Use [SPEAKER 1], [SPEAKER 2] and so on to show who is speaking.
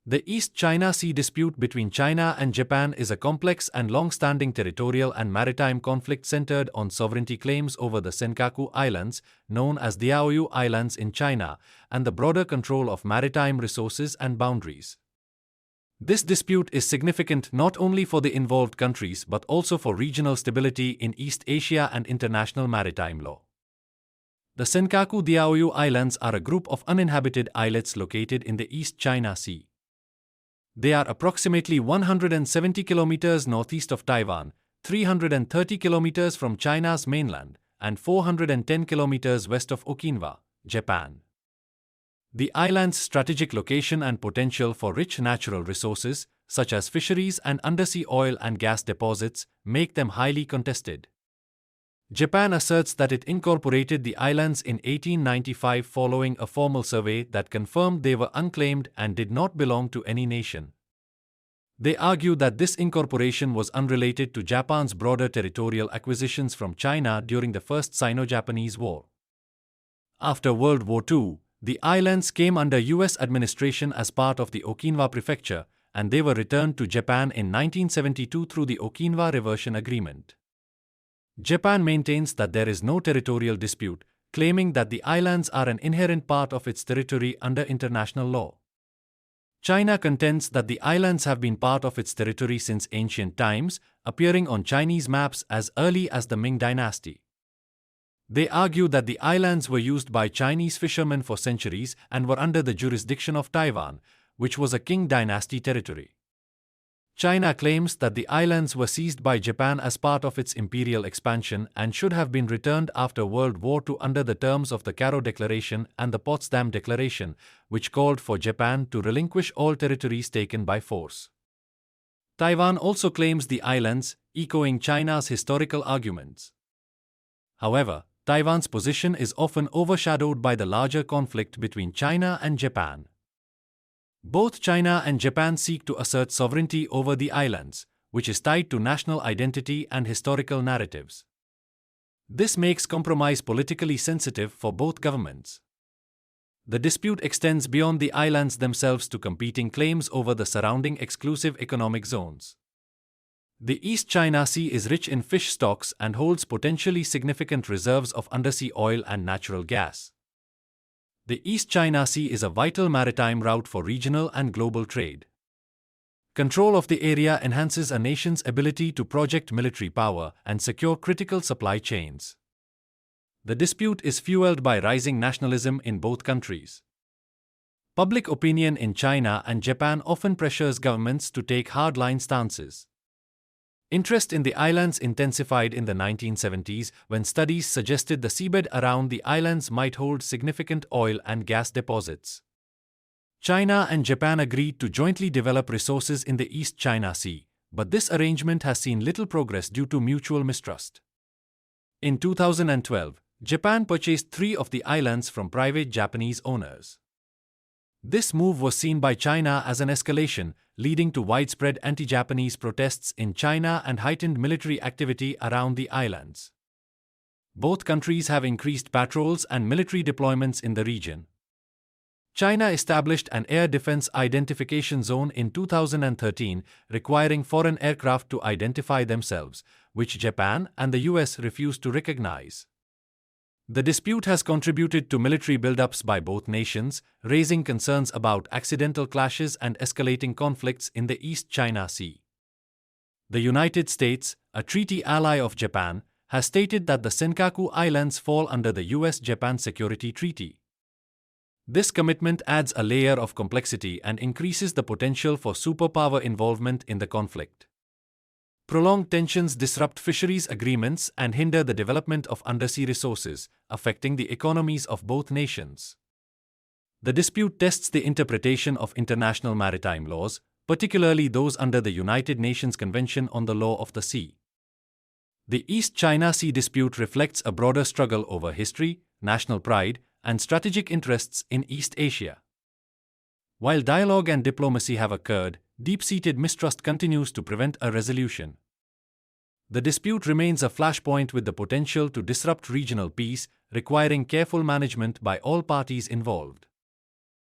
[SPEAKER 1] The East China Sea dispute between China and Japan is a complex and long-standing territorial and maritime conflict centered on sovereignty claims over the Senkaku Islands, known as Diaoyu Islands in China, and the broader control of maritime resources and boundaries. This dispute is significant not only for the involved countries but also for regional stability in East Asia and international maritime law. The Senkaku Diaoyu Islands are a group of uninhabited islets located in the East China Sea. They are approximately 170 kilometers northeast of Taiwan, 330 kilometers from China's mainland, and 410 kilometers west of Okinawa, Japan. The island's strategic location and potential for rich natural resources, such as fisheries and undersea oil and gas deposits, make them highly contested. Japan asserts that it incorporated the islands in 1895 following a formal survey that confirmed they were unclaimed and did not belong to any nation. They argue that this incorporation was unrelated to Japan's broader territorial acquisitions from China during the First Sino-Japanese War. After World War II, the islands came under US administration as part of the Okinawa Prefecture, and they were returned to Japan in 1972 through the Okinawa Reversion Agreement. Japan maintains that there is no territorial dispute, claiming that the islands are an inherent part of its territory under international law. China contends that the islands have been part of its territory since ancient times, appearing on Chinese maps as early as the Ming Dynasty. They argue that the islands were used by Chinese fishermen for centuries and were under the jurisdiction of Taiwan, which was a Qing Dynasty territory. China claims that the islands were seized by Japan as part of its imperial expansion and should have been returned after World War II under the terms of the Karo Declaration and the Potsdam Declaration, which called for Japan to relinquish all territories taken by force. Taiwan also claims the islands, echoing China's historical arguments. However, Taiwan's position is often overshadowed by the larger conflict between China and Japan. Both China and Japan seek to assert sovereignty over the islands, which is tied to national identity and historical narratives. This makes compromise politically sensitive for both governments. The dispute extends beyond the islands themselves to competing claims over the surrounding exclusive economic zones. The East China Sea is rich in fish stocks and holds potentially significant reserves of undersea oil and natural gas. The East China Sea is a vital maritime route for regional and global trade. Control of the area enhances a nation's ability to project military power and secure critical supply chains. The dispute is fueled by rising nationalism in both countries. Public opinion in China and Japan often pressures governments to take hardline stances. Interest in the islands intensified in the 1970s when studies suggested the seabed around the islands might hold significant oil and gas deposits. China and Japan agreed to jointly develop resources in the East China Sea, but this arrangement has seen little progress due to mutual mistrust. In 2012, Japan purchased 3 of the islands from private Japanese owners. This move was seen by China as an escalation, leading to widespread anti-Japanese protests in China and heightened military activity around the islands. Both countries have increased patrols and military deployments in the region. China established an air defense identification zone in 2013, requiring foreign aircraft to identify themselves, which Japan and the US refused to recognize. The dispute has contributed to military buildups by both nations, raising concerns about accidental clashes and escalating conflicts in the East China Sea. The United States, a treaty ally of Japan, has stated that the Senkaku Islands fall under the US-Japan Security Treaty. This commitment adds a layer of complexity and increases the potential for superpower involvement in the conflict. Prolonged tensions disrupt fisheries agreements and hinder the development of undersea resources, affecting the economies of both nations. The dispute tests the interpretation of international maritime laws, particularly those under the United Nations Convention on the Law of the Sea. The East China Sea dispute reflects a broader struggle over history, national pride, and strategic interests in East Asia. While dialogue and diplomacy have occurred, deep-seated mistrust continues to prevent a resolution. The dispute remains a flashpoint with the potential to disrupt regional peace, requiring careful management by all parties involved.